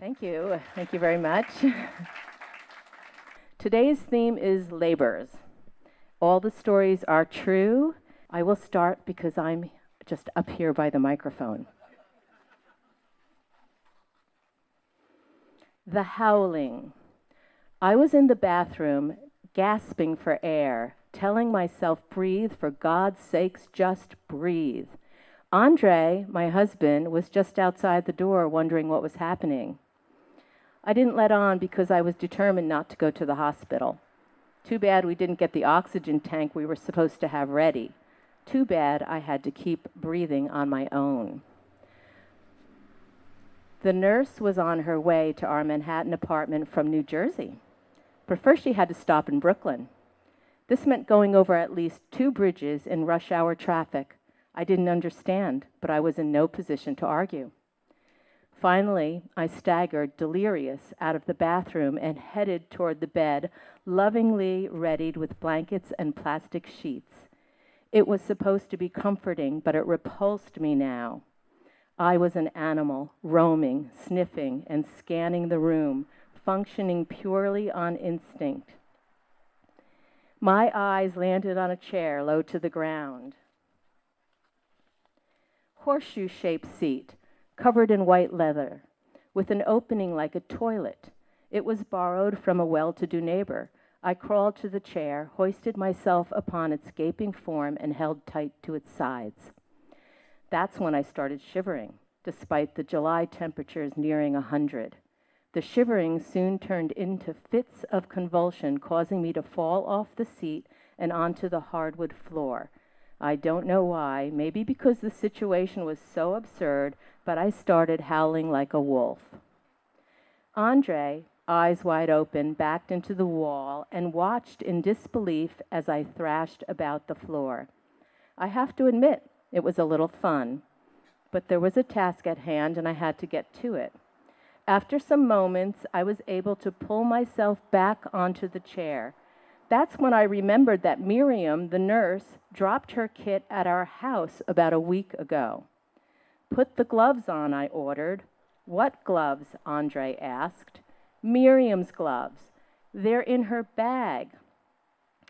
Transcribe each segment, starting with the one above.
Thank you. Thank you very much. Today's theme is labors. All the stories are true. I will start because I'm just up here by the microphone. The howling. I was in the bathroom, gasping for air, telling myself, breathe, for God's sakes, just breathe. Andre, my husband, was just outside the door wondering what was happening. I didn't let on because I was determined not to go to the hospital. Too bad we didn't get the oxygen tank we were supposed to have ready. Too bad I had to keep breathing on my own. The nurse was on her way to our Manhattan apartment from New Jersey. But first she had to stop in Brooklyn. This meant going over at least 2 bridges in rush hour traffic. I didn't understand, but I was in no position to argue. Finally, I staggered, delirious, out of the bathroom and headed toward the bed, lovingly readied with blankets and plastic sheets. It was supposed to be comforting, but it repulsed me now. I was an animal, roaming, sniffing, and scanning the room, functioning purely on instinct. My eyes landed on a chair low to the ground. Horseshoe-shaped seat, covered in white leather, with an opening like a toilet. It was borrowed from a well-to-do neighbor. I crawled to the chair, hoisted myself upon its gaping form, and held tight to its sides. That's when I started shivering, despite the July temperatures nearing 100. The shivering soon turned into fits of convulsion, causing me to fall off the seat and onto the hardwood floor. I don't know why, maybe because the situation was so absurd, but I started howling like a wolf. Andre, eyes wide open, backed into the wall and watched in disbelief as I thrashed about the floor. I have to admit, it was a little fun, but there was a task at hand and I had to get to it. After some moments, I was able to pull myself back onto the chair. That's when I remembered that Miriam, the nurse, dropped her kit at our house about a week ago. Put the gloves on, I ordered. What gloves? Andre asked. Miriam's gloves. They're in her bag.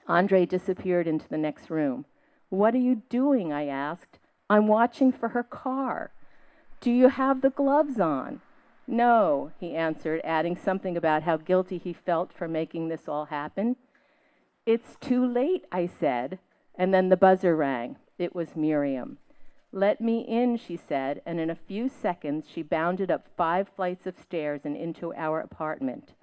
Andre disappeared into the next room. What are you doing? I asked. I'm watching for her car. Do you have the gloves on? No, he answered, adding something about how guilty he felt for making this all happen. It's too late, I said, and then the buzzer rang. It was Miriam. Let me in, she said, and in a few seconds she bounded up 5 flights of stairs and into our apartment.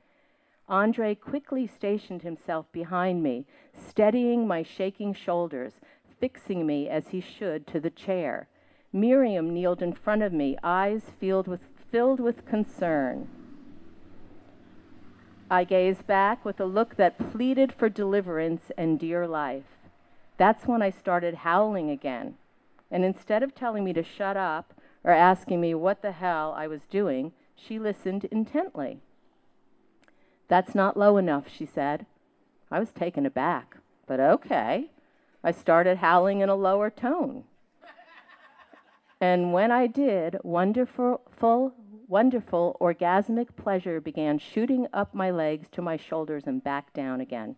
Andre quickly stationed himself behind me, steadying my shaking shoulders, fixing me as he should to the chair. Miriam kneeled in front of me, eyes filled with concern. I gazed back with a look that pleaded for deliverance and dear life. That's when I started howling again. And instead of telling me to shut up or asking me what the hell I was doing, she listened intently. That's not low enough, she said. I was taken aback, but okay. I started howling in a lower tone. And when I did, wonderful orgasmic pleasure began shooting up my legs to my shoulders and back down again.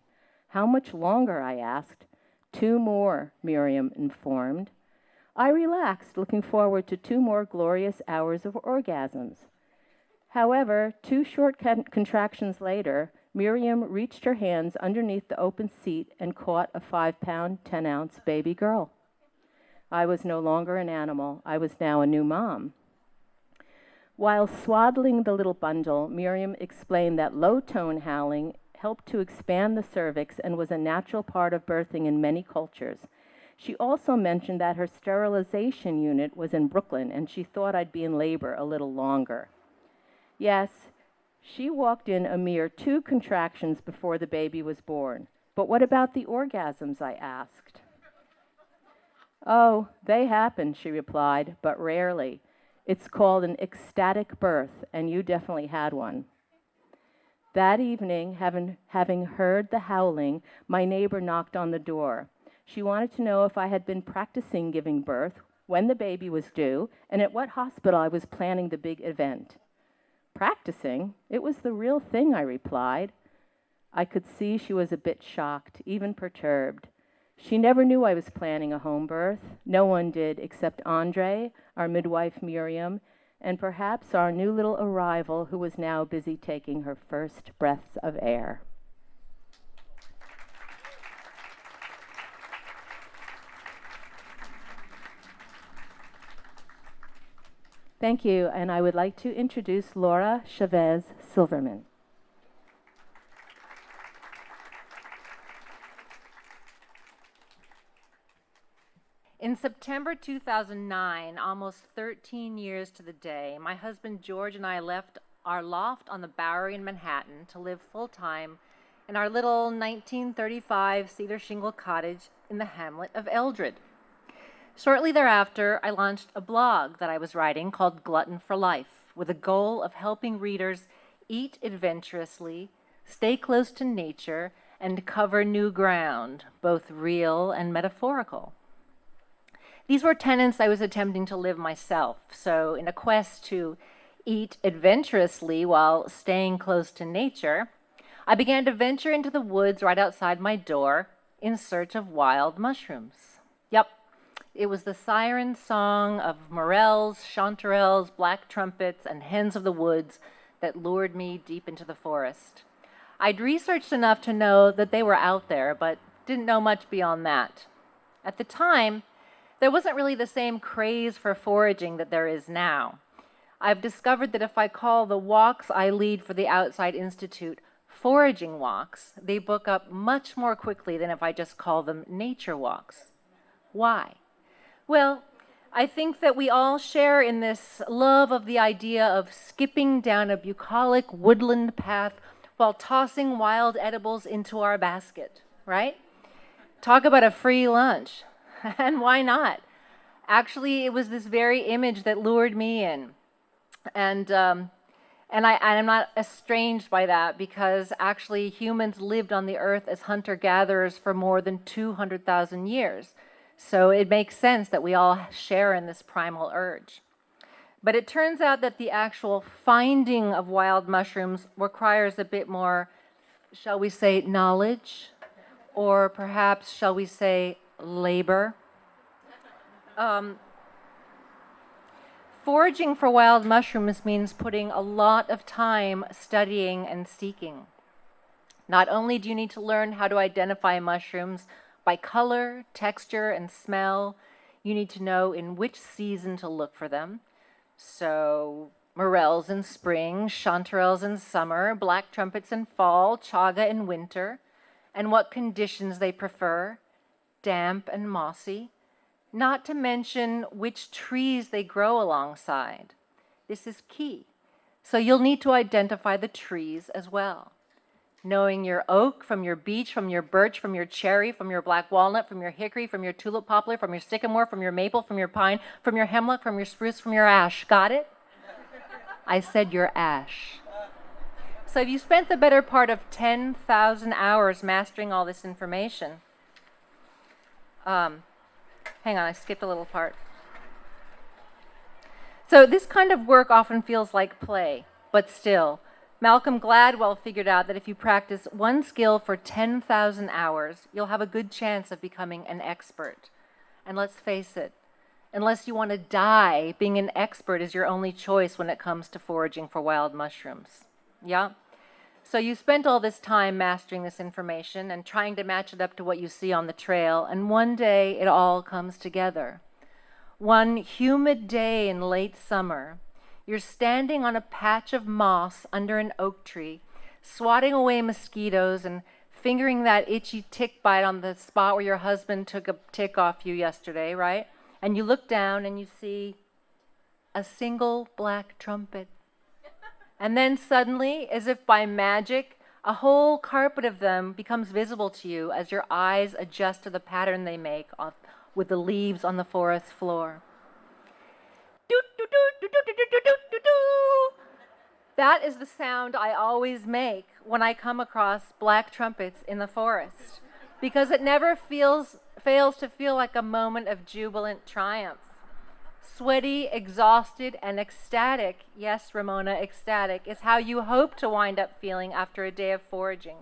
How much longer? I asked. 2 more, Miriam informed. I relaxed, looking forward to 2 more glorious hours of orgasms. However, 2 short contractions later, Miriam reached her hands underneath the open seat and caught a 5-pound, 10-ounce baby girl. I was no longer an animal. I was now a new mom. While swaddling the little bundle, Miriam explained that low-tone howling helped to expand the cervix and was a natural part of birthing in many cultures. She also mentioned that her sterilization unit was in Brooklyn, and she thought I'd be in labor a little longer. Yes, she walked in a mere 2 contractions before the baby was born. But what about the orgasms? I asked. Oh, they happen, she replied, but rarely. It's called an ecstatic birth, and you definitely had one. That evening, having heard the howling, my neighbor knocked on the door. She wanted to know if I had been practicing giving birth, when the baby was due, and at what hospital I was planning the big event. Practicing? It was the real thing, I replied. I could see she was a bit shocked, even perturbed. She never knew I was planning a home birth. No one did except Andre, our midwife Miriam, and perhaps our new little arrival who was now busy taking her first breaths of air. Thank you, and I would like to introduce Laura Chavez Silverman. In September 2009, almost 13 years to the day, my husband George and I left our loft on the Bowery in Manhattan to live full-time in our little 1935 cedar shingle cottage in the hamlet of Eldred. Shortly thereafter, I launched a blog that I was writing called Glutton for Life, with a goal of helping readers eat adventurously, stay close to nature, and cover new ground, both real and metaphorical. These were tenets I was attempting to live myself, so in a quest to eat adventurously while staying close to nature, I began to venture into the woods right outside my door in search of wild mushrooms. Yep, it was the siren song of morels, chanterelles, black trumpets, and hens of the woods that lured me deep into the forest. I'd researched enough to know that they were out there, but didn't know much beyond that. At the time, there wasn't really the same craze for foraging that there is now. I've discovered that if I call the walks I lead for the Outside Institute foraging walks, they book up much more quickly than if I just call them nature walks. Why? Well, I think that we all share in this love of the idea of skipping down a bucolic woodland path while tossing wild edibles into our basket, right? Talk about a free lunch. And why not? Actually, it was this very image that lured me in. And I'm not estranged by that, because actually humans lived on the earth as hunter-gatherers for more than 200,000 years. So it makes sense that we all share in this primal urge. But it turns out that the actual finding of wild mushrooms requires a bit more, shall we say, knowledge, or perhaps, shall we say, labor. Foraging for wild mushrooms means putting a lot of time studying and seeking. Not only do you need to learn how to identify mushrooms by color, texture, and smell, you need to know in which season to look for them. So, morels in spring, chanterelles in summer, black trumpets in fall, chaga in winter, and what conditions they prefer, damp and mossy, not to mention which trees they grow alongside. This is key. So you'll need to identify the trees as well. Knowing your oak from your beech, from your birch, from your cherry, from your black walnut, from your hickory, from your tulip poplar, from your sycamore, from your maple, from your pine, from your hemlock, from your spruce, from your ash. Got it? I said your ash. So if you spent the better part of 10,000 hours mastering all this information, hang on, I skipped a little part. So this kind of work often feels like play, but still, Malcolm Gladwell figured out that if you practice one skill for 10,000 hours, you'll have a good chance of becoming an expert. And let's face it, unless you want to die, being an expert is your only choice when it comes to foraging for wild mushrooms. Yeah? So you spent all this time mastering this information and trying to match it up to what you see on the trail, and one day it all comes together. One humid day in late summer, you're standing on a patch of moss under an oak tree, swatting away mosquitoes and fingering that itchy tick bite on the spot where your husband took a tick off you yesterday, right? And you look down and you see a single black trumpet. And then suddenly, as if by magic, a whole carpet of them becomes visible to you as your eyes adjust to the pattern they make with the leaves on the forest floor. That is the sound I always make when I come across black trumpets in the forest, because it never fails to feel like a moment of jubilant triumph. Sweaty, exhausted, and ecstatic, yes, Ramona, ecstatic, is how you hope to wind up feeling after a day of foraging.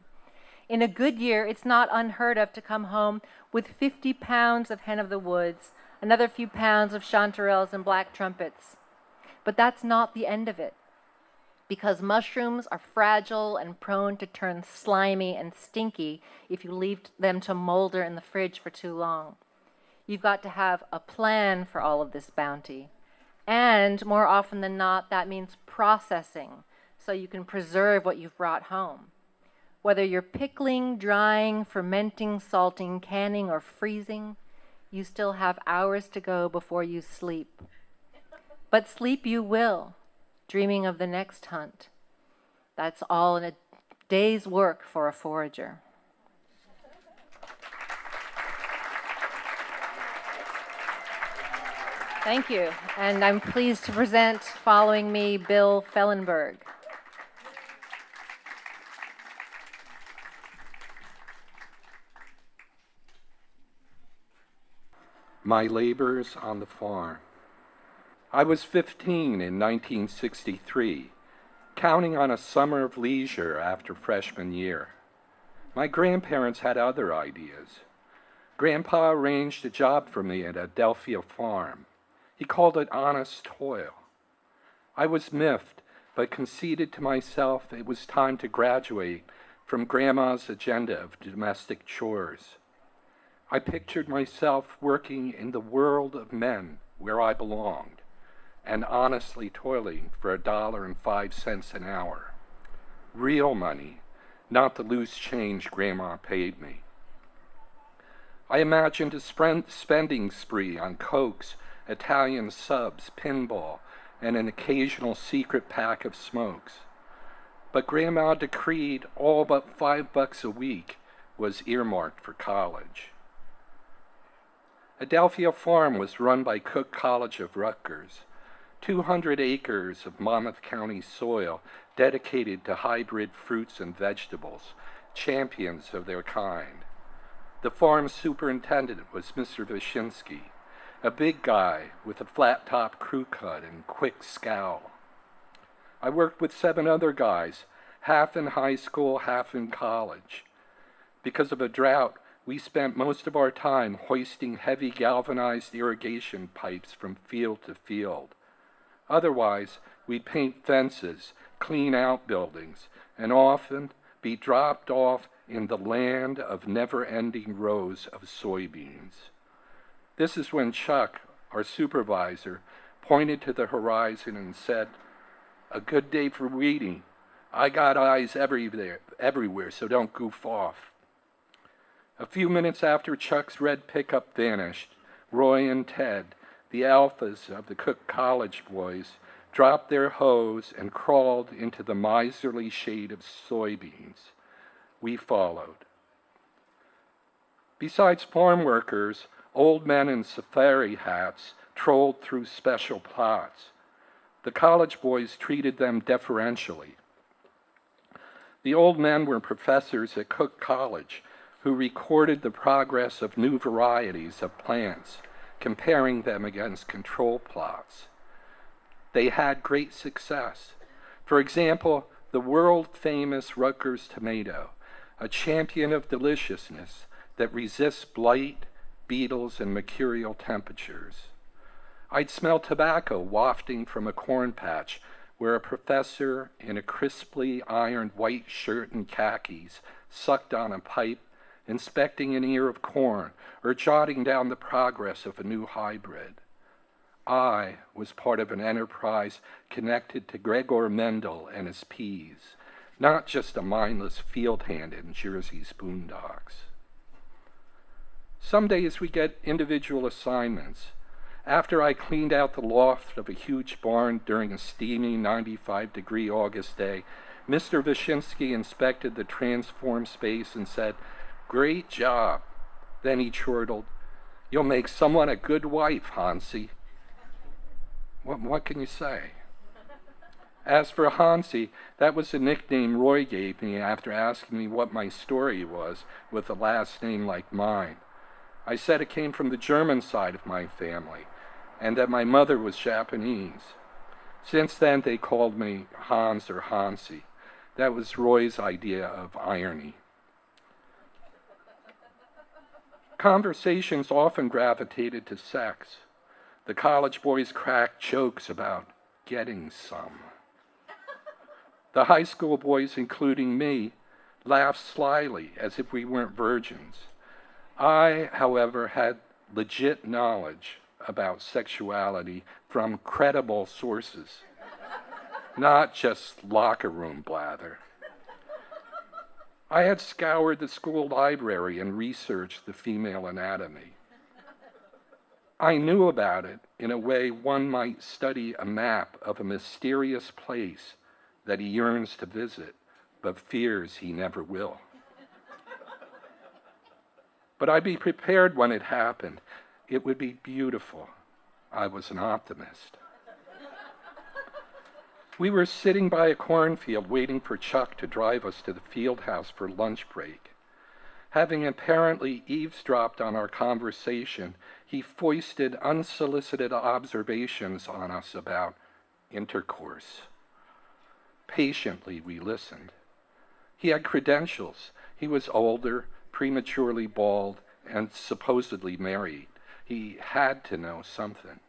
In a good year, it's not unheard of to come home with 50 pounds of hen of the woods, another few pounds of chanterelles and black trumpets. But that's not the end of it, because mushrooms are fragile and prone to turn slimy and stinky if you leave them to molder in the fridge for too long. You've got to have a plan for all of this bounty. And more often than not, that means processing so you can preserve what you've brought home. Whether you're pickling, drying, fermenting, salting, canning, or freezing, you still have hours to go before you sleep. But sleep you will, dreaming of the next hunt. That's all in a day's work for a forager. Thank you, and I'm pleased to present, following me, Bill Fellenberg. My labors on the farm. I was 15 in 1963, counting on a summer of leisure after freshman year. My grandparents had other ideas. Grandpa arranged a job for me at a Adelphia farm. He called it honest toil. I was miffed, but conceded to myself it was time to graduate from Grandma's agenda of domestic chores. I pictured myself working in the world of men where I belonged, and honestly toiling for $1.05 an hour. Real money, not the loose change Grandma paid me. I imagined a spending spree on Cokes, Italian subs, pinball, and an occasional secret pack of smokes. But Grandma decreed all but $5 a week was earmarked for college. Adelphia Farm was run by Cook College of Rutgers, 200 acres of Monmouth County soil dedicated to hybrid fruits and vegetables, champions of their kind. The farm superintendent was Mr. Wyszynski, a big guy with a flat-top crew cut and quick scowl. I worked with 7 other guys, half in high school, half in college. Because of a drought, we spent most of our time hoisting heavy galvanized irrigation pipes from field to field. Otherwise, we'd paint fences, clean outbuildings, and often be dropped off in the land of never-ending rows of soybeans. This is when Chuck, our supervisor, pointed to the horizon and said, "A good day for weeding. I got eyes everywhere, so don't goof off." A few minutes after Chuck's red pickup vanished, Roy and Ted, the alphas of the Cook College boys, dropped their hoes and crawled into the miserly shade of soybeans. We followed. Besides farm workers, old men in safari hats trolled through special plots. The college boys treated them deferentially. The old men were professors at Cook College who recorded the progress of new varieties of plants, comparing them against control plots. They had great success. For example, the world-famous Rutgers tomato, a champion of deliciousness that resists blight, beetles, and mercurial temperatures. I'd smell tobacco wafting from a corn patch where a professor in a crisply ironed white shirt and khakis sucked on a pipe, inspecting an ear of corn or jotting down the progress of a new hybrid. I was part of an enterprise connected to Gregor Mendel and his peas, not just a mindless field hand in Jersey's boondocks. Some days we get individual assignments. After I cleaned out the loft of a huge barn during a steamy 95-degree August day, Mr. Wyszynski inspected the transformed space and said, "Great job." Then he chortled, "You'll make someone a good wife, Hansi." What can you say? As for Hansi, that was a nickname Roy gave me after asking me what my story was with a last name like mine. I said it came from the German side of my family, and that my mother was Japanese. Since then, they called me Hans or Hansi. That was Roy's idea of irony. Conversations often gravitated to sex. The college boys cracked jokes about getting some. The high school boys, including me, laughed slyly as if we weren't virgins. I, however, had legit knowledge about sexuality from credible sources, not just locker room blather. I had scoured the school library and researched the female anatomy. I knew about it in a way one might study a map of a mysterious place that he yearns to visit, but fears he never will. But I'd be prepared when it happened. It would be beautiful. I was an optimist. We were sitting by a cornfield waiting for Chuck to drive us to the field house for lunch break. Having apparently eavesdropped on our conversation, he foisted unsolicited observations on us about intercourse. Patiently, we listened. He had credentials. He was older, prematurely bald, and supposedly married. He had to know something.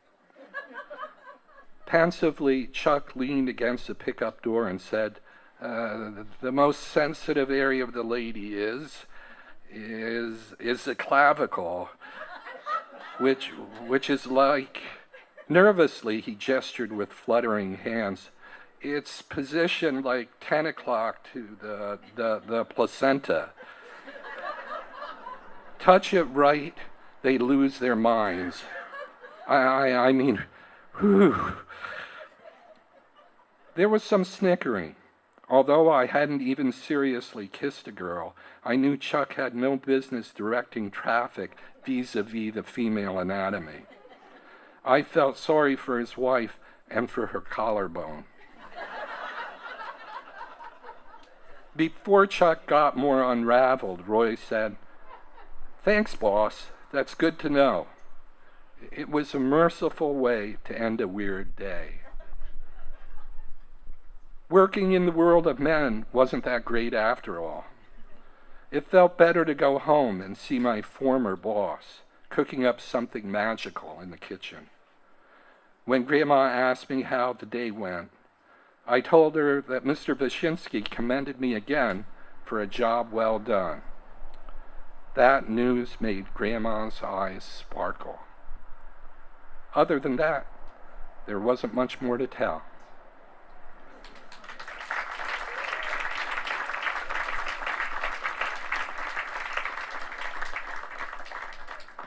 Pensively, Chuck leaned against the pickup door and said, the most sensitive area of the lady is the clavicle, which is like, nervously he gestured with fluttering hands, it's positioned like 10 o'clock to the placenta. Touch it right, they lose their minds. I mean, whew. There was some snickering. Although I hadn't even seriously kissed a girl, I knew Chuck had no business directing traffic vis-a-vis the female anatomy. I felt sorry for his wife and for her collarbone. Before Chuck got more unraveled, Roy said, "Thanks, boss. That's good to know." It was a merciful way to end a weird day. Working in the world of men wasn't that great after all. It felt better to go home and see my former boss cooking up something magical in the kitchen. When Grandma asked me how the day went, I told her that Mr. Wyszynski commended me again for a job well done. That news made Grandma's eyes sparkle. Other than that, there wasn't much more to tell.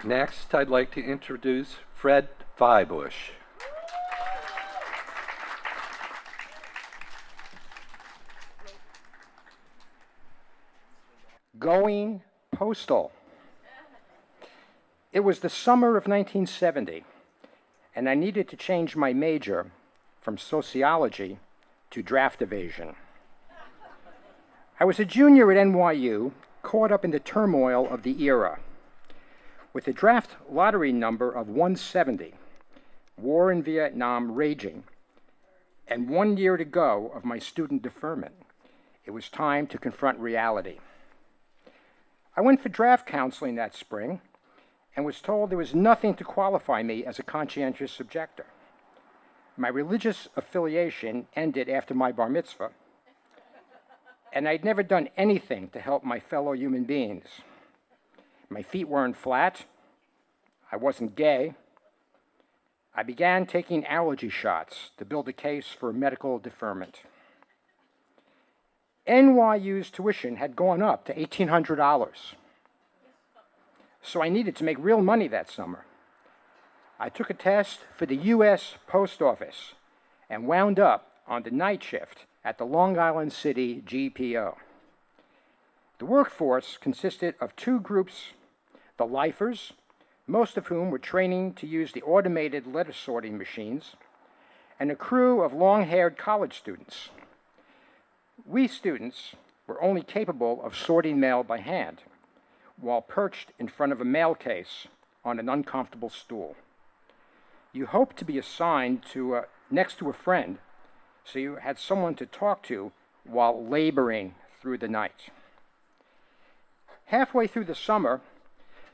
Next, I'd like to introduce Fred Feibush. Going postal. It was the summer of 1970, and I needed to change my major from sociology to draft evasion. I was a junior at NYU, caught up in the turmoil of the era. With the draft lottery number of 170, war in Vietnam raging, and 1 year to go of my student deferment, it was time to confront reality. I went for draft counseling that spring and was told there was nothing to qualify me as a conscientious objector. My religious affiliation ended after my bar mitzvah, and I'd never done anything to help my fellow human beings. My feet weren't flat. I wasn't gay. I began taking allergy shots to build a case for medical deferment. NYU's tuition had gone up to $1,800. So I needed to make real money that summer. I took a test for the U.S. Post Office and wound up on the night shift at the Long Island City GPO. The workforce consisted of two groups, the lifers, most of whom were training to use the automated letter sorting machines, and a crew of long-haired college students. We students were only capable of sorting mail by hand, while perched in front of a mail case on an uncomfortable stool. you hoped to be assigned to next to a friend, so you had someone to talk to while laboring through the night. Halfway through the summer,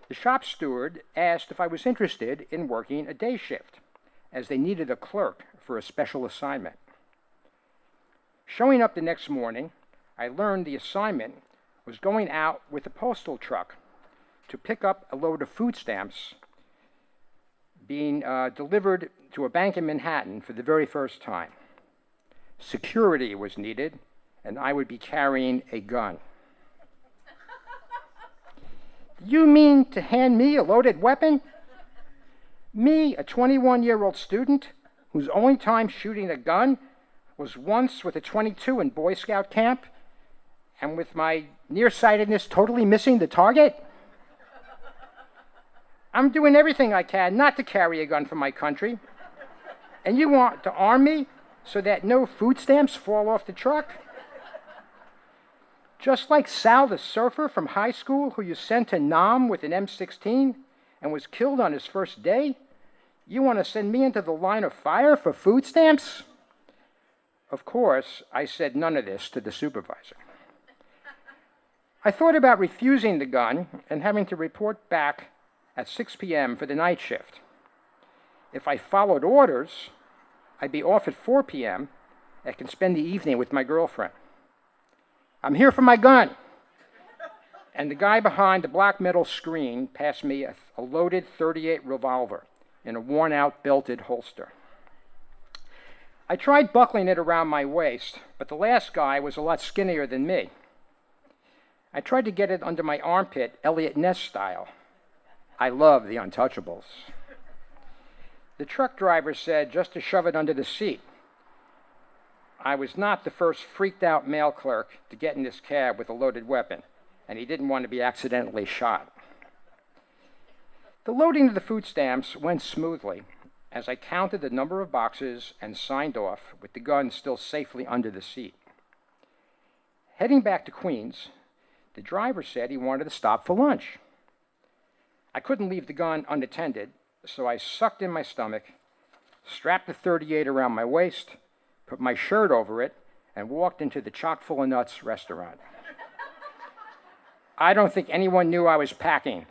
the shop steward asked if I was interested in working a day shift, as they needed a clerk for a special assignment. Showing up the next morning, I learned the assignment was going out with a postal truck to pick up a load of food stamps being delivered to a bank in Manhattan for the very first time. Security was needed, and I would be carrying a gun. You mean to hand me a loaded weapon? Me, a 21-year-old student whose only time shooting a gun was once with a .22 in Boy Scout camp, and with my nearsightedness totally missing the target? I'm doing everything I can not to carry a gun for my country, and you want to arm me so that no food stamps fall off the truck? Just like Sal the surfer from high school who you sent to Nam with an M16 and was killed on his first day, you want to send me into the line of fire for food stamps? Of course, I said none of this to the supervisor. I thought about refusing the gun and having to report back at 6 p.m. for the night shift. If I followed orders, I'd be off at 4 p.m. and can spend the evening with my girlfriend. I'm here for my gun. And the guy behind the black metal screen passed me a loaded .38 revolver in a worn-out belted holster. I tried buckling it around my waist, but the last guy was a lot skinnier than me. I tried to get it under my armpit, Elliot Ness style. I love the Untouchables. The truck driver said just to shove it under the seat. I was not the first freaked-out mail clerk to get in this cab with a loaded weapon, and he didn't want to be accidentally shot. The loading of the food stamps went smoothly as I counted the number of boxes and signed off with the gun still safely under the seat. Heading back to Queens, the driver said he wanted to stop for lunch. I couldn't leave the gun unattended, so I sucked in my stomach, strapped the .38 around my waist, put my shirt over it, and walked into the Chock-full-of-nuts restaurant. I don't think anyone knew I was packing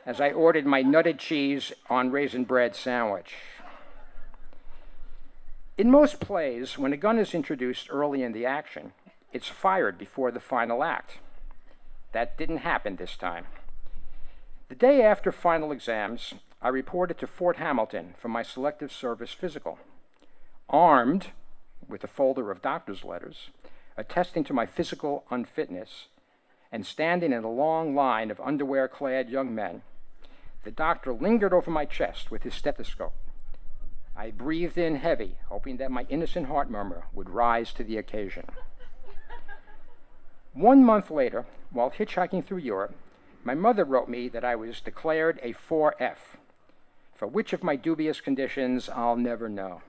as I ordered my nutted cheese on raisin bread sandwich. In most plays, when a gun is introduced early in the action, it's fired before the final act. That didn't happen this time. The day after final exams, I reported to Fort Hamilton for my selective service physical, armed with a folder of doctor's letters attesting to my physical unfitness, and standing in a long line of underwear-clad young men. The doctor lingered over my chest with his stethoscope. I breathed in heavy, hoping that my innocent heart murmur would rise to the occasion. 1 month later, while hitchhiking through Europe, my mother wrote me that I was declared a 4F. For which of my dubious conditions, I'll never know.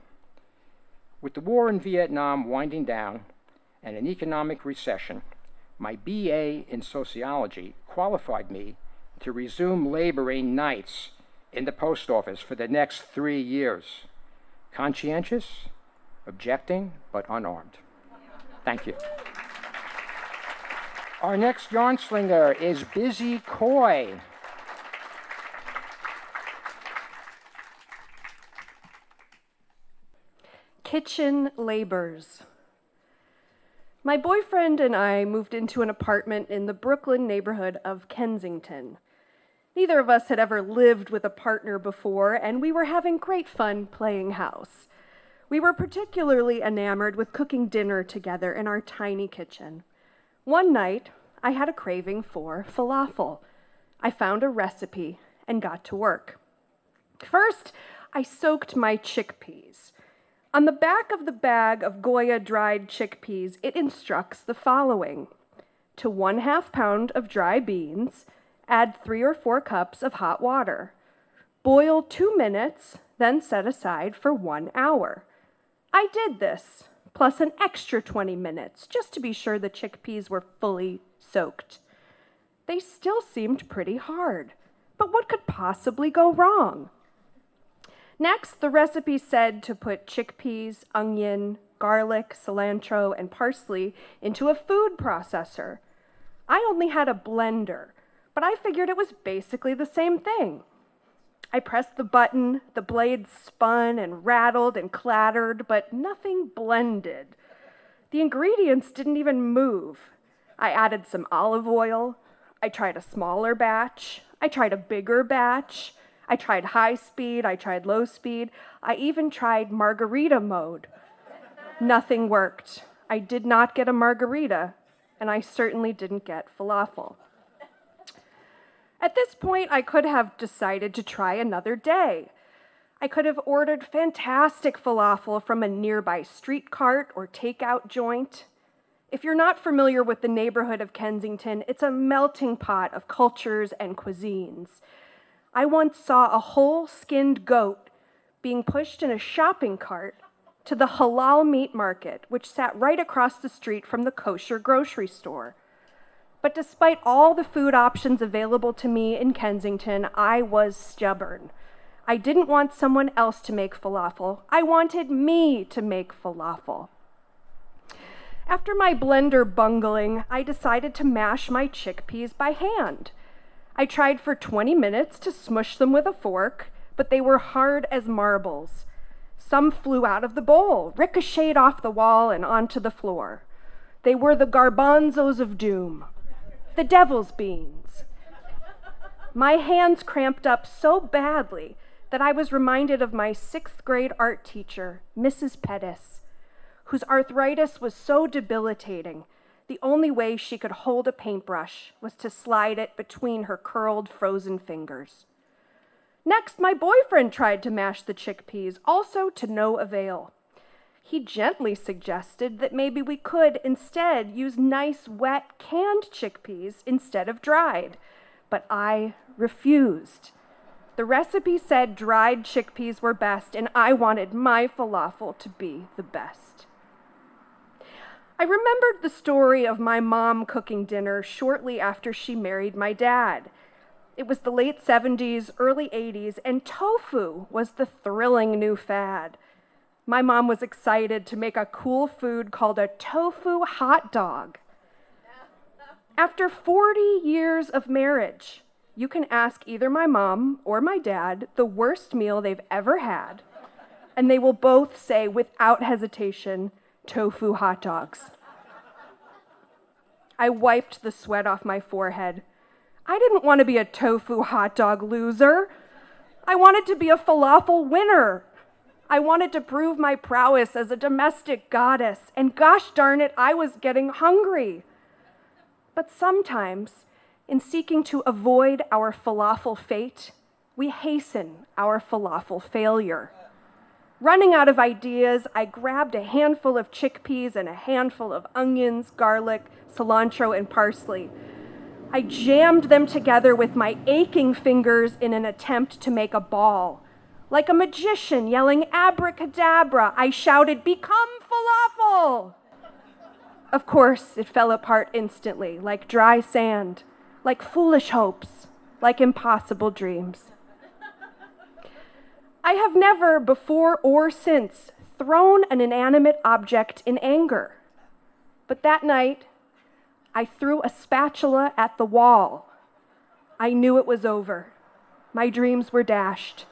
With the war in Vietnam winding down and an economic recession, my BA in sociology qualified me to resume laboring nights in the post office for the next 3 years. Conscientious, objecting, but unarmed. Thank you. Our next Yarnslinger is Bizzy Coy. Kitchen labors. My boyfriend and I moved into an apartment in the Brooklyn neighborhood of Kensington. Neither of us had ever lived with a partner before, and we were having great fun playing house. We were particularly enamored with cooking dinner together in our tiny kitchen. One night, I had a craving for falafel. I found a recipe and got to work. First, I soaked my chickpeas. On the back of the bag of Goya dried chickpeas, it instructs the following. To 1/2 pound of dry beans, add 3 or 4 cups of hot water. Boil 2 minutes, then set aside for 1 hour. I did this, plus an extra 20 minutes, just to be sure the chickpeas were fully soaked. They still seemed pretty hard, but what could possibly go wrong? Next, the recipe said to put chickpeas, onion, garlic, cilantro, and parsley into a food processor. I only had a blender, but I figured it was basically the same thing. I pressed the button, the blade spun and rattled and clattered, but nothing blended. The ingredients didn't even move. I added some olive oil. I tried a smaller batch. I tried a bigger batch. I tried high speed. I tried low speed. I even tried margarita mode. Nothing worked. I did not get a margarita, and I certainly didn't get falafel. At this point, I could have decided to try another day. I could have ordered fantastic falafel from a nearby street cart or takeout joint. If you're not familiar with the neighborhood of Kensington, it's a melting pot of cultures and cuisines. I once saw a whole skinned goat being pushed in a shopping cart to the halal meat market, which sat right across the street from the kosher grocery store. But despite all the food options available to me in Kensington, I was stubborn. I didn't want someone else to make falafel. I wanted me to make falafel. After my blender bungling, I decided to mash my chickpeas by hand. I tried for 20 minutes to smush them with a fork, but they were hard as marbles. Some flew out of the bowl, ricocheted off the wall and onto the floor. They were the garbanzos of doom. The devil's beans. My hands cramped up so badly that I was reminded of my 6th grade art teacher, Mrs. Pettis, whose arthritis was so debilitating, the only way she could hold a paintbrush was to slide it between her curled, frozen fingers. Next, my boyfriend tried to mash the chickpeas, also to no avail. He gently suggested that maybe we could instead use nice, wet, canned chickpeas instead of dried, but I refused. The recipe said dried chickpeas were best, and I wanted my falafel to be the best. I remembered the story of my mom cooking dinner shortly after she married my dad. It was the late 70s, early 80s, and tofu was the thrilling new fad. My mom was excited to make a cool food called a tofu hot dog. After 40 years of marriage, you can ask either my mom or my dad the worst meal they've ever had, and they will both say without hesitation, tofu hot dogs. I wiped the sweat off my forehead. I didn't want to be a tofu hot dog loser. I wanted to be a falafel winner. I wanted to prove my prowess as a domestic goddess, and gosh darn it, I was getting hungry. But sometimes, in seeking to avoid our falafel fate, we hasten our falafel failure. Running out of ideas, I grabbed a handful of chickpeas and a handful of onions, garlic, cilantro, and parsley. I jammed them together with my aching fingers in an attempt to make a ball. Like a magician yelling abracadabra, I shouted, "Become falafel!" Of course, it fell apart instantly, like dry sand, like foolish hopes, like impossible dreams. I have never, before or since, thrown an inanimate object in anger. But that night, I threw a spatula at the wall. I knew it was over. My dreams were dashed.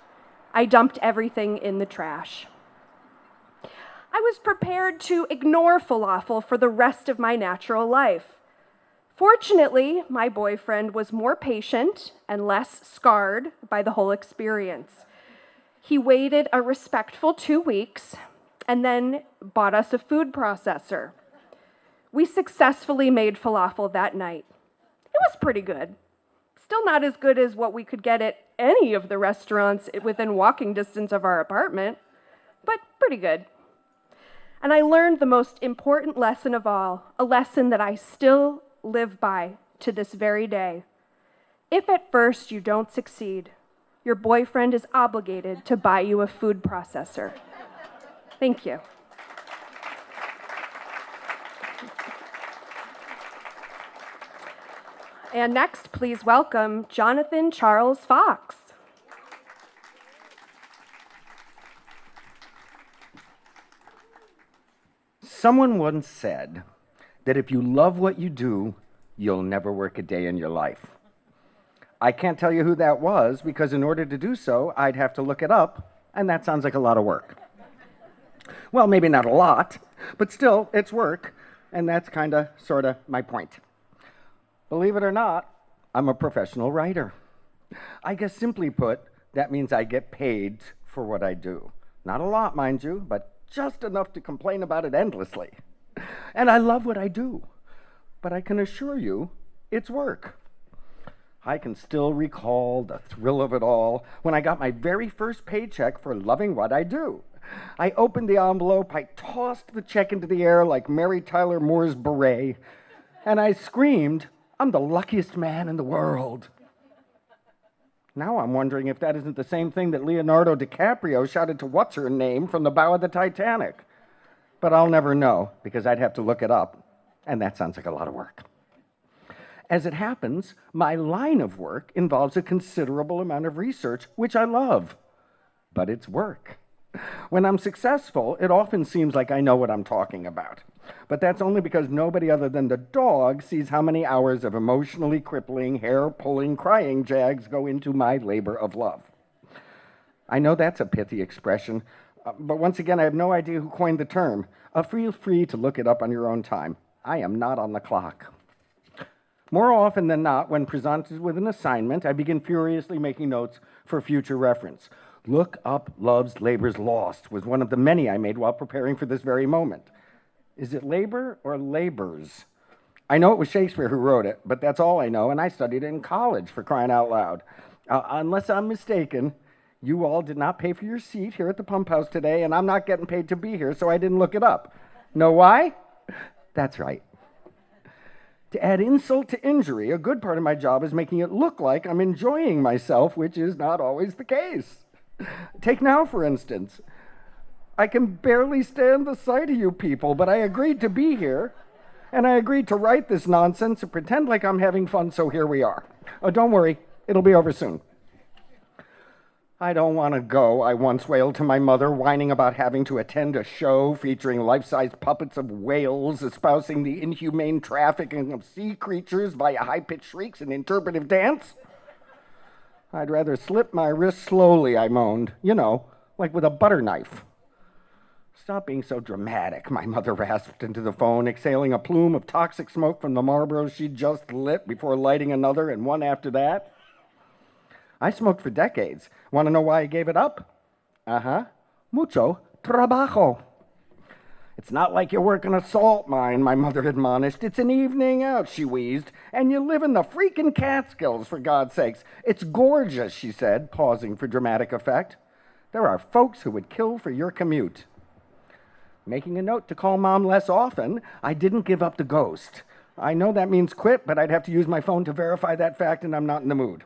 I dumped everything in the trash. I was prepared to ignore falafel for the rest of my natural life. Fortunately, my boyfriend was more patient and less scarred by the whole experience. He waited a respectful 2 weeks and then bought us a food processor. We successfully made falafel that night. It was pretty good. Still not as good as what we could get at any of the restaurants within walking distance of our apartment, but pretty good. And I learned the most important lesson of all, a lesson that I still live by to this very day. If at first you don't succeed, your boyfriend is obligated to buy you a food processor. Thank you. And next, please welcome Jonathan Charles Fox. Someone once said that if you love what you do, you'll never work a day in your life. I can't tell you who that was because in order to do so, I'd have to look it up, and that sounds like a lot of work. Well, maybe not a lot, but still, it's work, and that's sort of my point. Believe it or not, I'm a professional writer. I guess simply put, that means I get paid for what I do. Not a lot, mind you, but just enough to complain about it endlessly. And I love what I do, but I can assure you, it's work. I can still recall the thrill of it all when I got my very first paycheck for loving what I do. I opened the envelope, I tossed the check into the air like Mary Tyler Moore's beret, and I screamed, "I'm the luckiest man in the world." Now I'm wondering if that isn't the same thing that Leonardo DiCaprio shouted to what's-her-name from the bow of the Titanic. But I'll never know, because I'd have to look it up, and that sounds like a lot of work. As it happens, my line of work involves a considerable amount of research, which I love, but it's work. When I'm successful, it often seems like I know what I'm talking about. But that's only because nobody other than the dog sees how many hours of emotionally crippling, hair-pulling, crying jags go into my labor of love. I know that's a pithy expression, but once again, I have no idea who coined the term. Feel free to look it up on your own time. I am not on the clock. More often than not, when presented with an assignment, I begin furiously making notes for future reference. Look up Love's Labor's Lost was one of the many I made while preparing for this very moment. Is it labor or labors? I know it was Shakespeare who wrote it, but that's all I know, and I studied it in college, for crying out loud. Unless I'm mistaken, you all did not pay for your seat here at the Pump House today, and I'm not getting paid to be here, so I didn't look it up. Know why? That's right. To add insult to injury, a good part of my job is making it look like I'm enjoying myself, which is not always the case. Take now, for instance. I can barely stand the sight of you people, but I agreed to be here, and I agreed to write this nonsense and pretend like I'm having fun, so here we are. Oh, don't worry, it'll be over soon. I don't want to go, I once wailed to my mother, whining about having to attend a show featuring life-size puppets of whales espousing the inhumane trafficking of sea creatures via high-pitched shrieks and interpretive dance. I'd rather slip my wrist slowly, I moaned. You know, like with a butter knife. Stop being so dramatic, my mother rasped into the phone, exhaling a plume of toxic smoke from the Marlboros she'd just lit before lighting another and one after that. I smoked for decades. Want to know why I gave it up? Mucho trabajo. It's not like you're working a salt mine, my mother admonished. It's an evening out, she wheezed. And you live in the freaking Catskills, for God's sakes. It's gorgeous, she said, pausing for dramatic effect. There are folks who would kill for your commute. Making a note to call Mom less often, I didn't give up the ghost. I know that means quit, but I'd have to use my phone to verify that fact, and I'm not in the mood.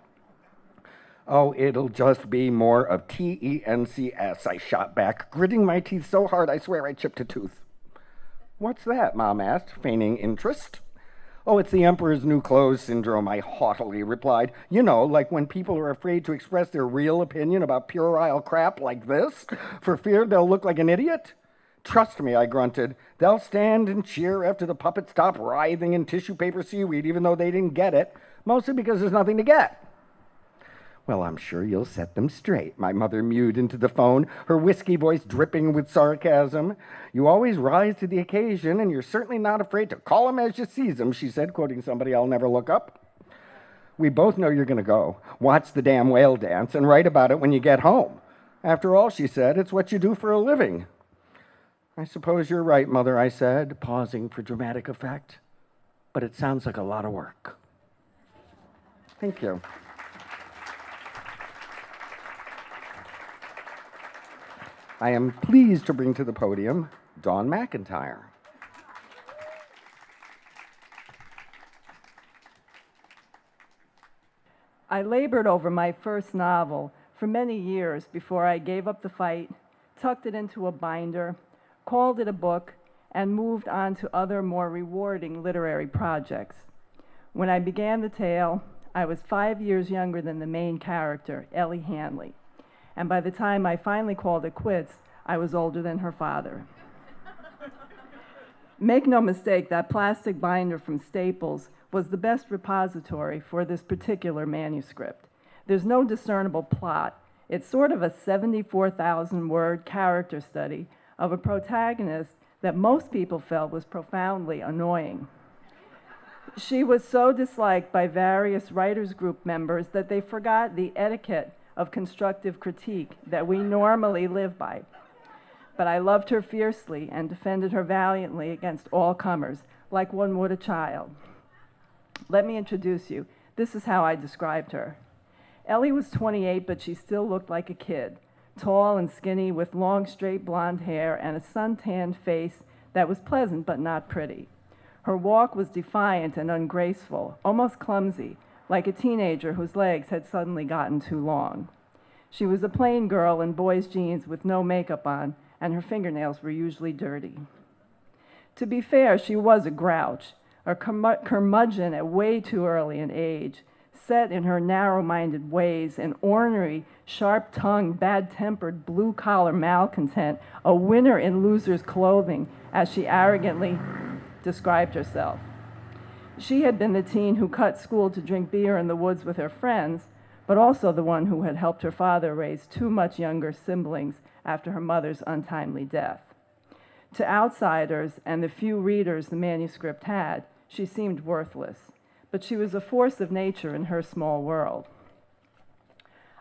Oh, it'll just be more of TENCS, I shot back, gritting my teeth so hard I swear I chipped a tooth. What's that, Mom asked, feigning interest. Oh, it's the Emperor's New Clothes syndrome, I haughtily replied. You know, like when people are afraid to express their real opinion about puerile crap like this, for fear they'll look like an idiot. Trust me, I grunted. They'll stand and cheer after the puppets stop writhing in tissue paper seaweed, even though they didn't get it, mostly because there's nothing to get. Well, I'm sure you'll set them straight, my mother mewed into the phone, her whiskey voice dripping with sarcasm. You always rise to the occasion, and you're certainly not afraid to call 'em as you sees 'em, she said, quoting somebody I'll never look up. We both know you're going to go. Watch the damn whale dance and write about it when you get home. After all, she said, it's what you do for a living. I suppose you're right, Mother, I said, pausing for dramatic effect. But it sounds like a lot of work. Thank you. I am pleased to bring to the podium Dawn McIntyre. I labored over my first novel for many years before I gave up the fight, tucked it into a binder, called it a book, and moved on to other more rewarding literary projects. When I began the tale, I was 5 years younger than the main character, Ellie Hanley. And by the time I finally called it quits, I was older than her father. Make no mistake, that plastic binder from Staples was the best repository for this particular manuscript. There's no discernible plot. It's sort of a 74,000-word character study of a protagonist that most people felt was profoundly annoying. She was so disliked by various writers' group members that they forgot the etiquette of constructive critique that we normally live by. But I loved her fiercely and defended her valiantly against all comers, like one would a child. Let me introduce you. This is how I described her. Ellie was 28, but she still looked like a kid, tall and skinny with long, straight blonde hair and a suntanned face that was pleasant but not pretty. Her walk was defiant and ungraceful, almost clumsy, like a teenager whose legs had suddenly gotten too long. She was a plain girl in boys' jeans with no makeup on, and her fingernails were usually dirty. To be fair, she was a grouch, a curmudgeon at way too early an age, set in her narrow-minded ways, an ornery, sharp-tongued, bad-tempered, blue-collar malcontent, a winner in loser's clothing, as she arrogantly described herself. She had been the teen who cut school to drink beer in the woods with her friends, but also the one who had helped her father raise two much younger siblings after her mother's untimely death. To outsiders and the few readers the manuscript had, she seemed worthless, but she was a force of nature in her small world.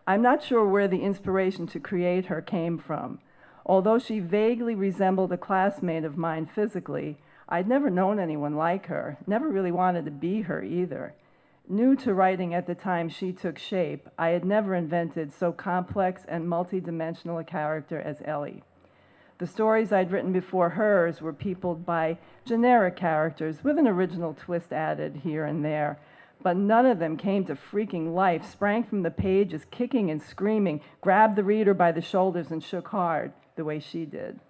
I'm not sure where the inspiration to create her came from. Although she vaguely resembled a classmate of mine physically, I'd never known anyone like her, never really wanted to be her either. New to writing at the time she took shape, I had never invented so complex and multidimensional a character as Ellie. The stories I'd written before hers were peopled by generic characters with an original twist added here and there, but none of them came to freaking life, sprang from the pages kicking and screaming, grabbed the reader by the shoulders and shook hard the way she did.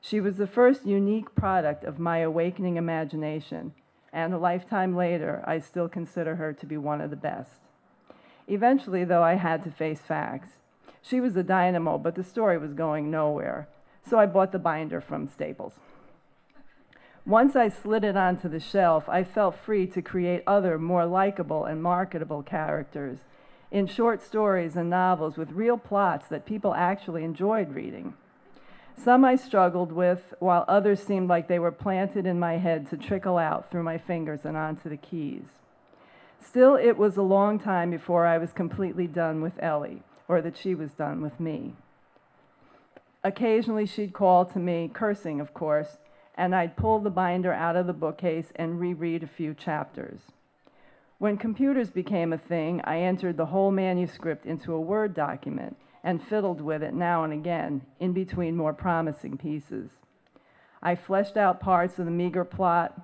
She was the first unique product of my awakening imagination, and a lifetime later, I still consider her to be one of the best. Eventually, though, I had to face facts. She was a dynamo, but the story was going nowhere, so I bought the binder from Staples. Once I slid it onto the shelf, I felt free to create other, more likable and marketable characters in short stories and novels with real plots that people actually enjoyed reading. Some I struggled with, while others seemed like they were planted in my head to trickle out through my fingers and onto the keys. Still, it was a long time before I was completely done with Ellie, or that she was done with me. Occasionally she'd call to me, cursing of course, and I'd pull the binder out of the bookcase and reread a few chapters. When computers became a thing, I entered the whole manuscript into a Word document and fiddled with it now and again, in between more promising pieces. I fleshed out parts of the meager plot,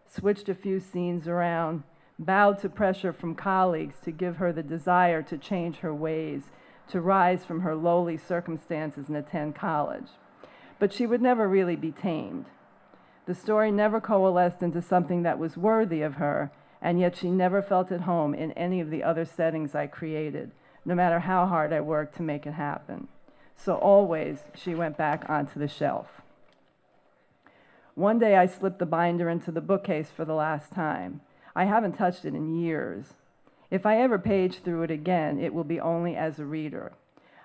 switched a few scenes around, bowed to pressure from colleagues to give her the desire to change her ways, to rise from her lowly circumstances and attend college. But she would never really be tamed. The story never coalesced into something that was worthy of her, and yet she never felt at home in any of the other settings I created, no matter how hard I worked to make it happen. So always, she went back onto the shelf. One day I slipped the binder into the bookcase for the last time. I haven't touched it in years. If I ever page through it again, it will be only as a reader.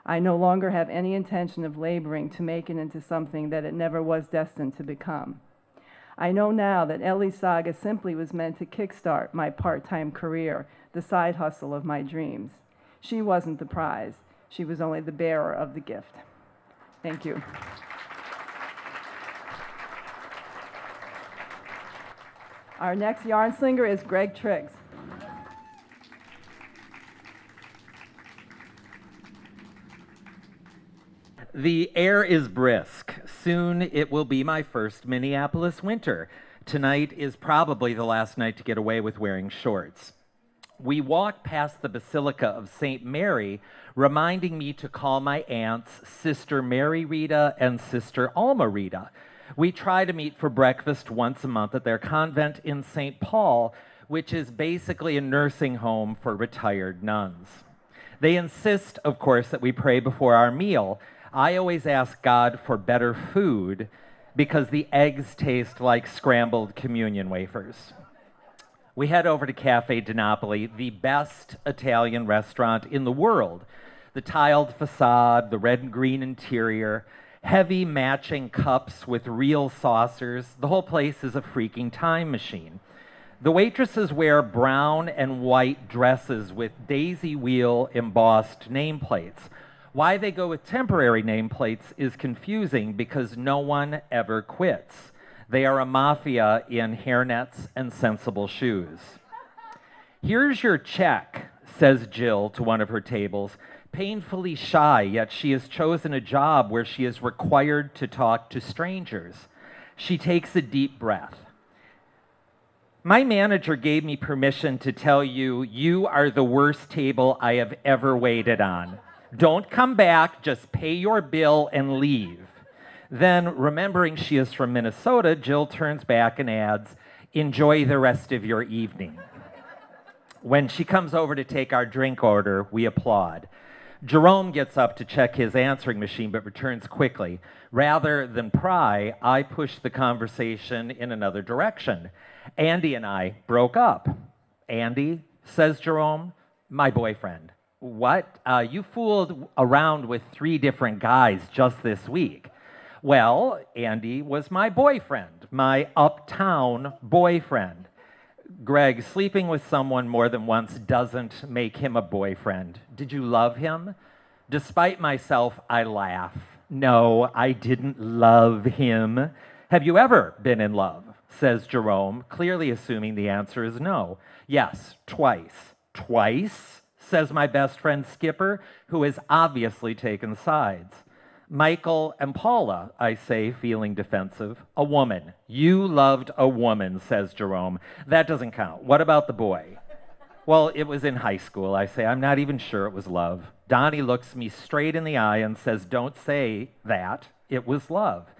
I no longer have any intention of laboring to make it into something that it never was destined to become. I know now that Ellie's saga simply was meant to kickstart my part-time career, the side hustle of my dreams. She wasn't the prize. She was only the bearer of the gift. Thank you. Our next Yarnslinger is Greg Triggs. The air is brisk. Soon it will be my first Minneapolis winter. Tonight is probably the last night to get away with wearing shorts. We walk past the Basilica of St. Mary, reminding me to call my aunts Sister Mary Rita and Sister Alma Rita. We try to meet for breakfast once a month at their convent in St. Paul, which is basically a nursing home for retired nuns. They insist, of course, that we pray before our meal. I always ask God for better food, because the eggs taste like scrambled communion wafers. We head over to Cafe Di Napoli, the best Italian restaurant in the world. The tiled facade, the red and green interior, heavy matching cups with real saucers. The whole place is a freaking time machine. The waitresses wear brown and white dresses with daisy wheel embossed nameplates. Why they go with temporary nameplates is confusing because no one ever quits. They are a mafia in hairnets and sensible shoes. "Here's your check," says Jill to one of her tables, painfully shy, yet she has chosen a job where she is required to talk to strangers. She takes a deep breath. "My manager gave me permission to tell you you are the worst table I have ever waited on. Don't come back, just pay your bill and leave." Then, remembering she is from Minnesota, Jill turns back and adds, "Enjoy the rest of your evening." When she comes over to take our drink order, we applaud. Jerome gets up to check his answering machine but returns quickly. Rather than pry, I push the conversation in another direction. "Andy and I broke up." "Andy?" says Jerome. "My boyfriend." "What? You fooled around with 3 different guys just this week." "Well, Andy was my boyfriend, my uptown boyfriend." "Greg, sleeping with someone more than once doesn't make him a boyfriend. Did you love him?" Despite myself, I laugh. "No, I didn't love him." "Have you ever been in love?" says Jerome, clearly assuming the answer is no. "Yes, twice." "Twice?" says my best friend Skipper, who has obviously taken sides. "Michael and Paula," I say, feeling defensive. "A woman." "You loved a woman," says Jerome. "That doesn't count. What about the boy?" "Well, it was in high school," I say. "I'm not even sure it was love." Donnie looks me straight in the eye and says, "Don't say that. It was love."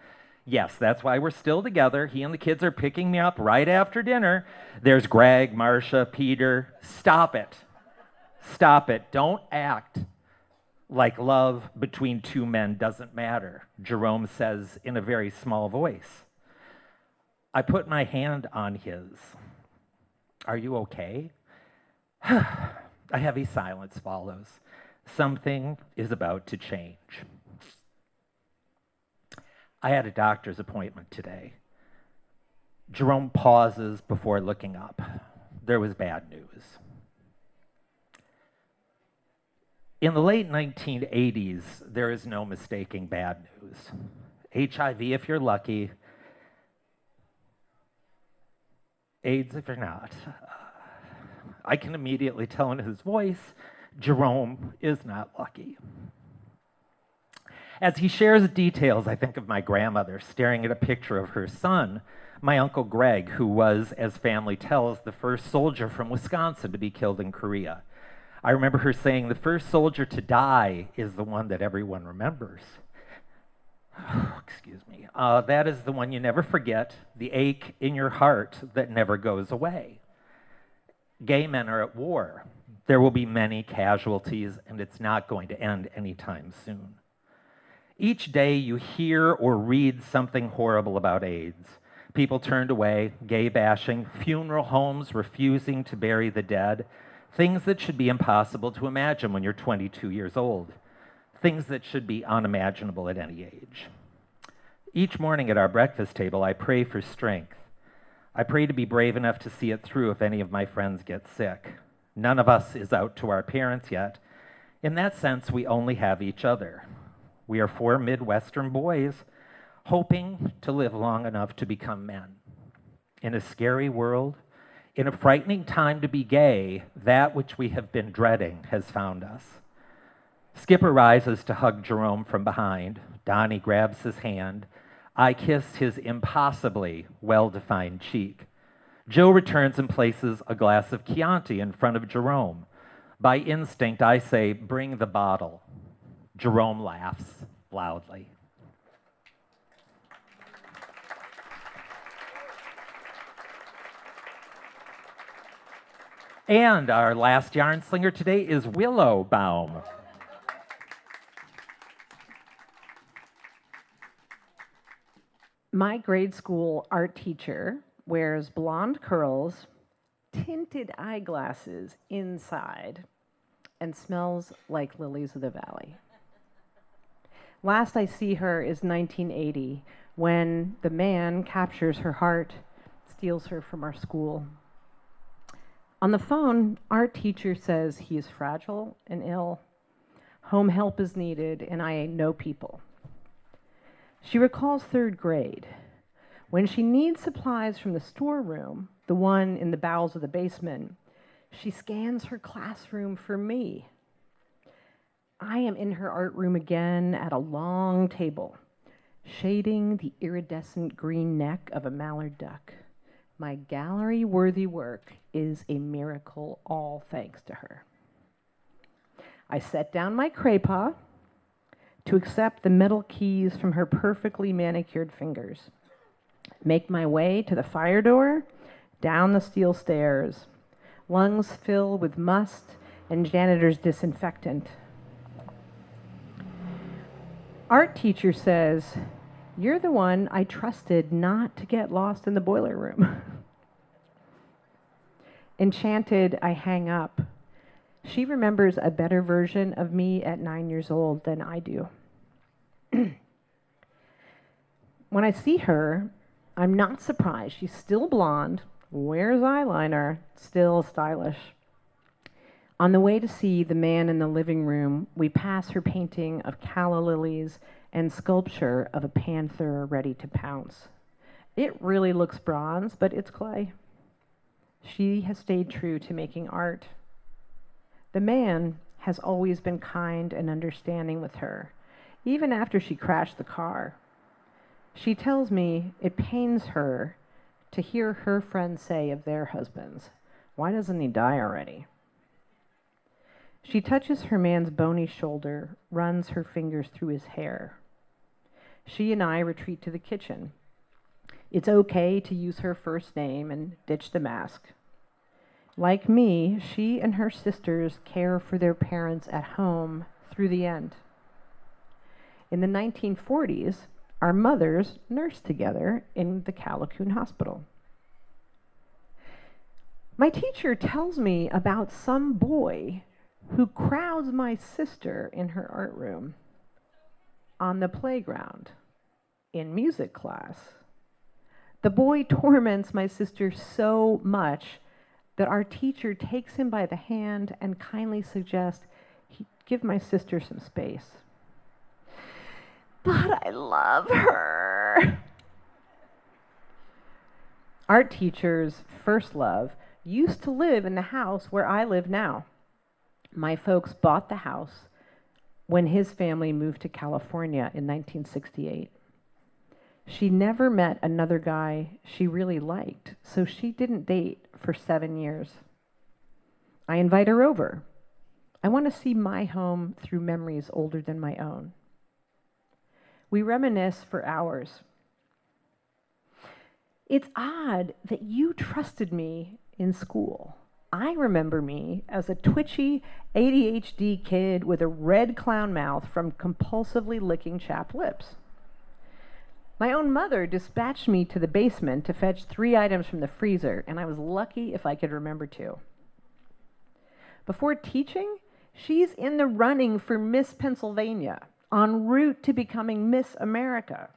"Yes, that's why we're still together. He and the kids are picking me up right after dinner. There's Greg, Marcia, Peter." "Stop it. Stop it. Don't act like love between 2 men doesn't matter," Jerome says in a very small voice. I put my hand on his. "Are you okay?" A heavy silence follows. Something is about to change. "I had a doctor's appointment today." Jerome pauses before looking up. There was bad news. In the late 1980s, there is no mistaking bad news. HIV if you're lucky, AIDS if you're not. I can immediately tell in his voice, Jerome is not lucky. As he shares details, I think of my grandmother staring at a picture of her son, my Uncle Greg, who was, as family tells, the first soldier from Wisconsin to be killed in Korea. I remember her saying, "The first soldier to die is the one that everyone remembers." Excuse me. That is the one you never forget, the ache in your heart that never goes away. Gay men are at war. There will be many casualties, and it's not going to end anytime soon. Each day you hear or read something horrible about AIDS. People turned away, gay bashing, funeral homes refusing to bury the dead, things that should be impossible to imagine when you're 22 years old, things that should be unimaginable at any age. Each morning at our breakfast table, I pray for strength. I pray to be brave enough to see it through if any of my friends get sick. None of us is out to our parents yet. In that sense, we only have each other. We are 4 Midwestern boys hoping to live long enough to become men. In a scary world, in a frightening time to be gay, that which we have been dreading has found us. Skipper rises to hug Jerome from behind. Donnie grabs his hand. I kiss his impossibly well-defined cheek. Jill returns and places a glass of Chianti in front of Jerome. By instinct, I say, "Bring the bottle." Jerome laughs loudly. And our last Yarnslinger today is Willow Baum. My grade school art teacher wears blonde curls, tinted eyeglasses inside, and smells like lilies of the valley. Last I see her is 1980, when the man captures her heart, steals her from our school. On the phone, our teacher says he is fragile and ill. Home help is needed, and I know people. She recalls third grade. When she needs supplies from the storeroom, the one in the bowels of the basement, she scans her classroom for me. I am in her art room again at a long table, shading the iridescent green neck of a mallard duck. My gallery-worthy work is a miracle, all thanks to her. I set down my crepa to accept the metal keys from her perfectly manicured fingers, make my way to the fire door, down the steel stairs, lungs fill with must and janitor's disinfectant. Art teacher says, "You're the one I trusted not to get lost in the boiler room." Enchanted, I hang up. She remembers a better version of me at 9 years old than I do. When I see her, I'm not surprised. She's still blonde, wears eyeliner, still stylish. On the way to see the man in the living room, we pass her painting of calla lilies and sculpture of a panther ready to pounce. It really looks bronze, but it's clay. She has stayed true to making art. The man has always been kind and understanding with her, even after she crashed the car. She tells me it pains her to hear her friends say of their husbands, "Why doesn't he die already?" She touches her man's bony shoulder, runs her fingers through his hair. She and I retreat to the kitchen. It's okay to use her first name and ditch the mask. Like me, she and her sisters care for their parents at home through the end. In the 1940s, our mothers nursed together in the Callicoon Hospital. My teacher tells me about some boy who crowds my sister in her art room, on the playground, in music class. The boy torments my sister so much that our teacher takes him by the hand and kindly suggests he give my sister some space. But I love her. Art teacher's first love used to live in the house where I live now. My folks bought the house when his family moved to California in 1968. She never met another guy she really liked, so she didn't date for 7 years. I invite her over. I want to see my home through memories older than my own. We reminisce for hours. It's odd that you trusted me in school. I remember me as a twitchy ADHD kid with a red clown mouth from compulsively licking chapped lips. My own mother dispatched me to the basement to fetch 3 items from the freezer, and I was lucky if I could remember 2. Before teaching, she's in the running for Miss Pennsylvania, en route to becoming Miss America.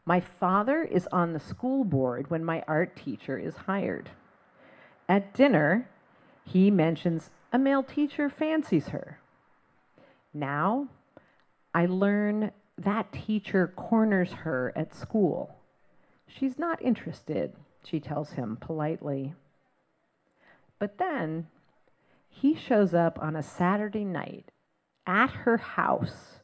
My father is on the school board when my art teacher is hired. At dinner, he mentions a male teacher fancies her. Now, I learn that teacher corners her at school. She's not interested, she tells him politely. But then, he shows up on a Saturday night at her house,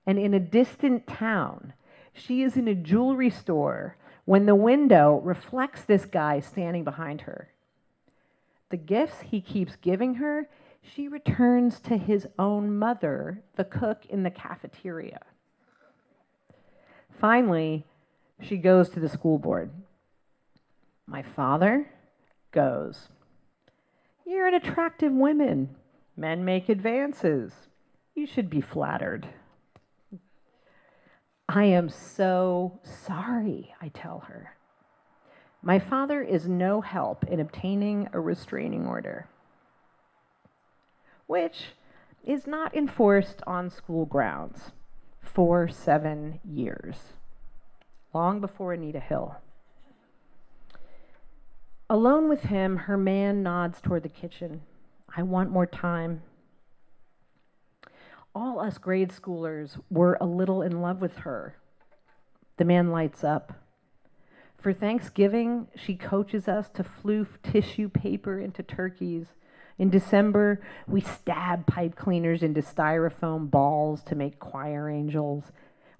and in a distant town, she is in a jewelry store when the window reflects this guy standing behind her. The gifts he keeps giving her, she returns to his own mother, the cook in the cafeteria. Finally, she goes to the school board. My father goes, "You're an attractive woman. Men make advances. You should be flattered." I am so sorry, I tell her. My father is no help in obtaining a restraining order, which is not enforced on school grounds for 7 years, long before Anita Hill. Alone with him, her man nods toward the kitchen. I want more time. All us grade schoolers were a little in love with her. The man lights up. For Thanksgiving, she coaches us to floof tissue paper into turkeys. In December, we stab pipe cleaners into styrofoam balls to make choir angels.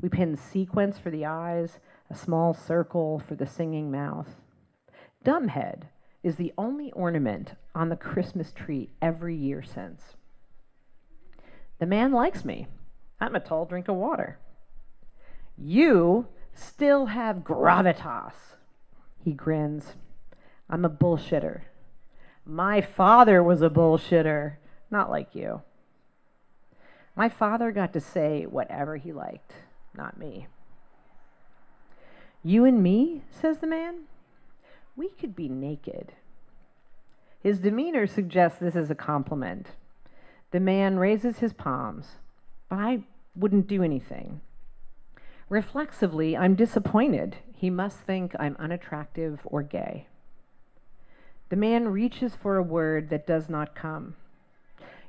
We pin sequins for the eyes, a small circle for the singing mouth. Dumbhead is the only ornament on the Christmas tree every year since. The man likes me. I'm a tall drink of water. You still have gravitas. He grins. I'm a bullshitter. My father was a bullshitter, not like you. My father got to say whatever he liked, not me. You and me, says the man, we could be naked. His demeanor suggests this is a compliment. The man raises his palms, but I wouldn't do anything. Reflexively, I'm disappointed. He must think I'm unattractive or gay. The man reaches for a word that does not come.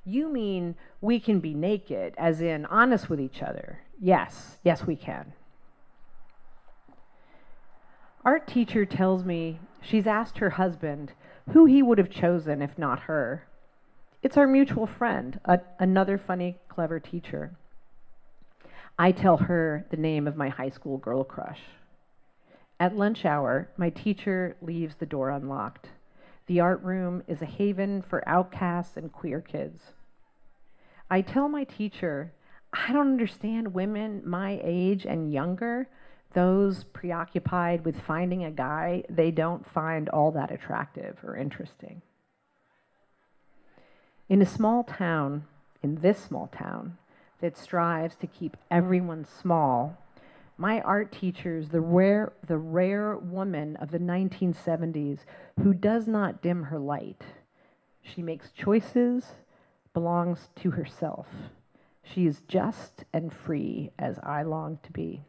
You mean we can be naked, as in honest with each other? Yes, we can. Art teacher tells me she's asked her husband who he would have chosen if not her. It's our mutual friend, another funny, clever teacher. I tell her the name of my high school girl crush. At lunch hour, my teacher leaves the door unlocked. The art room is a haven for outcasts and queer kids. I tell my teacher, I don't understand women my age and younger, those preoccupied with finding a guy they don't find all that attractive or interesting. In this small town, that strives to keep everyone small, my art teacher's the rare woman of the 1970s who does not dim her light. She makes choices, belongs to herself. She is just and free as I long to be.